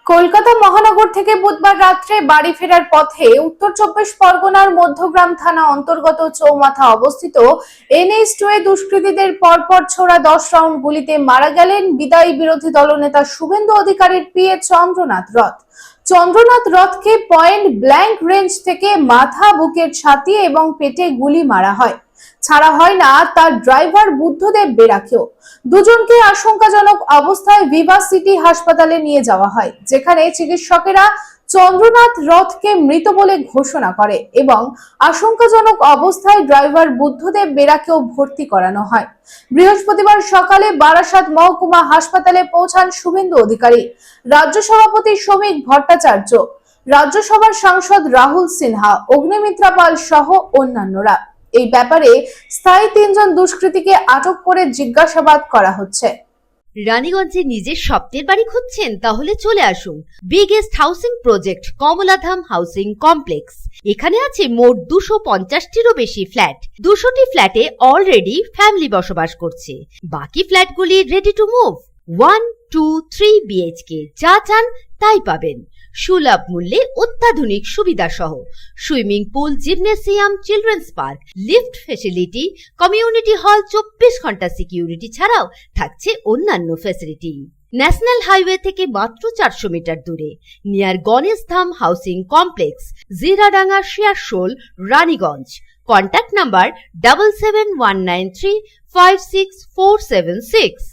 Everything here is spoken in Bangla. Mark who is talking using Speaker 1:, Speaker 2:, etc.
Speaker 1: কলকাতা মহানগর থেকে বুধবার রাত্রে বাড়ি ফেরার পথে উত্তর চব্বিশ পরগনার মধ্যগ্রাম থানা অন্তর্গত চৌমাথা অবস্থিত NH2 এ দুষ্কৃতীদের পরপর ছোড়া 10 রাউন্ড গুলিতে মারা গেলেন বিদায়ী বিরোধী দলনেতা শুভেন্দু অধিকারীর পিএ চন্দ্রনাথ রথ। চন্দ্রনাথ রথকে পয়েন্ট ব্ল্যাঙ্ক রেঞ্জ থেকে মাথা, বুকের ছাতি এবং পেটে গুলি মারা হয়। ছাড়া হয় না তার ড্রাইভার বুদ্ধদেব বেরাকেও। দুজনকে আশঙ্কাজনক অবস্থায় ভিভা সিটি হাসপাতালে নিয়ে যাওয়া হয়, যেখানে চিকিৎসকেরা চন্দ্রনাথ রথকে মৃত বলে ঘোষণা করে এবং আশঙ্কাজনক অবস্থায় ড্রাইভার বুদ্ধদেব বেরাকেও ভর্তি করানো হয়। বৃহস্পতিবার সকালে বারাসাত মহকুমা হাসপাতালে পৌঁছান শুভেন্দু অধিকারী, রাজ্য সভাপতি শ্রমিক ভট্টাচার্য, রাজ্যসভার সাংসদ রাহুল সিনহা, অগ্নিমিত্রা পাল সহ অন্যান্যরা। এই ব্যাপারে স্থায়ী 3 জন দুষ্কৃতীকে আটক করে জিজ্ঞাসাবাদ করা হচ্ছে।
Speaker 2: রানীগঞ্জে নিজের স্বপ্নের বাড়ি খুঁজছেন? তাহলে চলে আসুন biggest housing project Kamaladham housing complex. এখানে আছে মোট 250টিরও বেশি ফ্ল্যাট। 200টি ফ্ল্যাটে অলরেডি ফ্যামিলি বসবাস করছে, বাকি ফ্ল্যাটগুলি রেডি টু মুভ। 1, 2, 3 BHK যা চান তাই পাবেন, সুলভ মূল্যে অত্যাধুনিক সুবিধা সহ। Swimming pool, gymnasium, children's park, lift facility, community hall, 24 ঘন্টা সিকিউরিটি ছাড়াও থাকছে অন্যান্য ফ্যাসিলিটি। ন্যাশনাল হাইওয়ে থেকে মাত্র 400 মিটার দূরে, near Ganesh Dham housing complex, Jiradanga, Searsole, Raniganj. Contact number 7719356476।